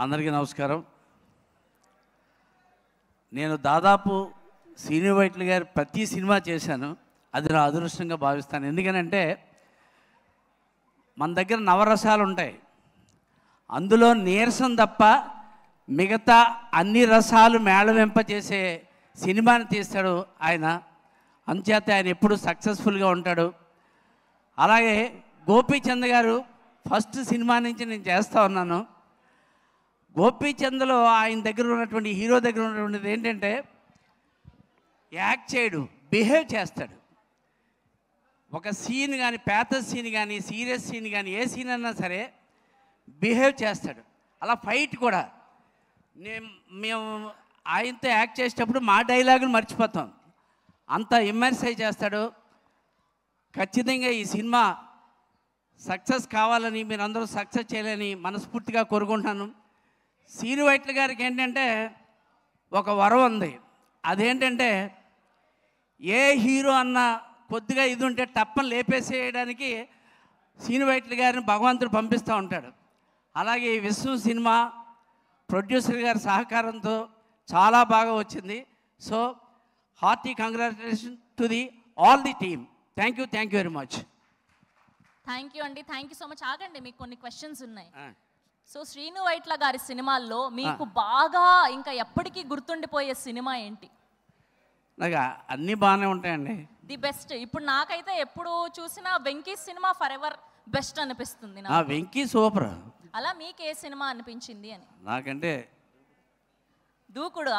అందరికీ నమస్కారం. నేను దాదాపు శ్రీను వైట్ల గారి ప్రతి సినిమా చేశాను. అది నా అదృష్టంగా భావిస్తాను. ఎందుకనంటే మన దగ్గర నవరసాలు ఉంటాయి, అందులో నీరసం తప్ప మిగతా అన్ని రసాలు మేళవింపచేసే సినిమాని తీస్తాడు ఆయన. అంచేత ఆయన ఎప్పుడు సక్సెస్ఫుల్గా ఉంటాడు. అలాగే గోపీచంద్ గారు ఫస్ట్ సినిమా నుంచి నేను చేస్తూ ఉన్నాను. గోపీచంద్లో ఆయన దగ్గర ఉన్నటువంటి హీరో దగ్గర ఉన్నటువంటిది ఏంటంటే యాక్ట్ చేయడు, బిహేవ్ చేస్తాడు. ఒక సీన్ కానీ, పేథస్ సీన్ కానీ, సీరియస్ సీన్ కానీ, ఏ సీన్ అన్నా సరే బిహేవ్ చేస్తాడు. అలా ఫైట్ కూడా మేము ఆయనతో యాక్ట్ చేసేటప్పుడు మా డైలాగులు మర్చిపోతాం, అంత ఇమ్మర్సై చేస్తాడు. ఖచ్చితంగా ఈ సినిమా సక్సెస్ కావాలని, మీరందరూ సక్సెస్ చేయాలని మనస్ఫూర్తిగా కోరుకుంటున్నాను. శ్రీను వైట్ల గారికి ఏంటంటే ఒక వరం ఉంది. అదేంటంటే ఏ హీరో అన్న కొద్దిగా ఇది ఉంటే టప్పని లేపేసేయడానికి శ్రీను వైట్ల గారిని భగవంతుడు పంపిస్తూ ఉంటాడు. అలాగే ఈ విశ్వం సినిమా ప్రొడ్యూసర్ గారి సహకారంతో చాలా బాగా వచ్చింది. So hearty congratulation to the all the team. Thank you very much. Thank you అండి. Thank you so much. ఆగండి, మీకు కొన్ని క్వశ్చన్స్ ఉన్నాయి. సో శ్రీను వైట్ల గారి సినిమాల్లో మీకు బాగా ఇంకా ఎప్పటికీ గుర్తుండిపోయే సినిమా ఏంటి? నాకు అన్నీ బాగానే ఉంటాయండి. The best. ఇప్పుడు నాకైతే ఎప్పుడు చూసినా Venky cinema for ever best అనిపిస్తుంది. వెంకీ సూపర్. అలా మీకు ఏ సినిమా అనిపించింది అని? నాకంటే దూకుడు.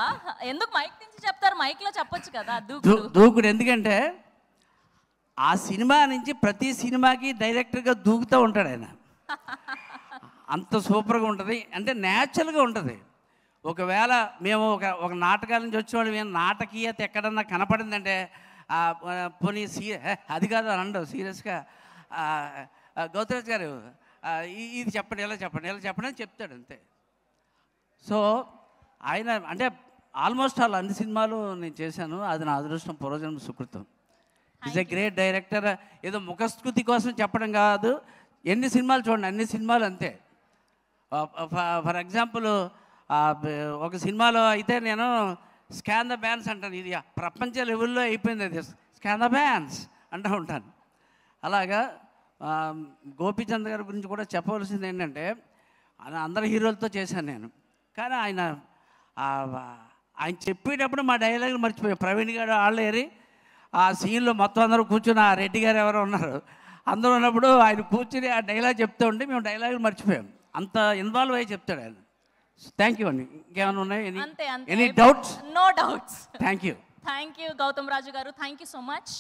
ఎందుకు మైక్ నుంచి చెప్తారు? మైక్లో చెప్పొచ్చు కదా. దూకుడు ఎందుకంటే ఆ సినిమా నుంచి ప్రతి సినిమాకి డైరెక్టర్గా దూకుతూ ఉంటాడు ఆయన. అంత సూపర్గా ఉంటుంది, అంటే న్యాచురల్గా ఉంటుంది. ఒకవేళ మేము ఒక నాటకాల నుంచి వచ్చేవాళ్ళు, మేము నాటకీయత ఎక్కడన్నా కనపడిందంటే పోనీ అది కాదు అని అండవు సీరియస్గా, గౌతరాజ్ గారు ఇది చెప్పండి, ఇలా చెప్పండి అని చెప్తాడు అంతే. సో ఆయన అంటే ఆల్మోస్ట్ అన్ని సినిమాలు నేను చేశాను. అది నా అదృష్టం, పూర్వజన్మ సుకృతం. Is a great director. ఏదో ముఖస్థుతి కోసం చెప్పడం కాదు, ఎన్ని సినిమాలు చూడండి, అన్ని సినిమాలు అంతే. ఫర్ ఎగ్జాంపుల్ ఒక సినిమాలో అయితే నేను స్కాన్ ద బ్యాన్స్ అంటాను. ఇది ప్రపంచ లెవెల్లో అయిపోయింది, అది స్కాన్ ద బ్యాన్స్ అంటూ ఉంటాను. అలాగా గోపీచంద్ గారి గురించి కూడా చెప్పవలసింది ఏంటంటే అందరి హీరోలతో చేశాను నేను. కానీ ఆయన చెప్పేటప్పుడు మా డైలాగులు మర్చిపోయాం. ప్రవీణ్ గారు వాళ్ళు ఏరి ఆ సీన్లో మొత్తం అందరూ కూర్చుని, ఆ రెడ్డి గారు ఎవరో ఉన్నారు, అందరూ ఉన్నప్పుడు ఆయన కూర్చుని ఆ డైలాగ్ చెప్తూ ఉంటే మేము డైలాగులు మర్చిపోయాం. అంత ఇన్వాల్వ్ అయ్యి చెప్తాడు ఆయన. థ్యాంక్ యూ అండి. ఇంకేమైనా ఉన్నాయి? Any doubts? No doubts. Thank you Gautam Raju గారు. Thank you so much.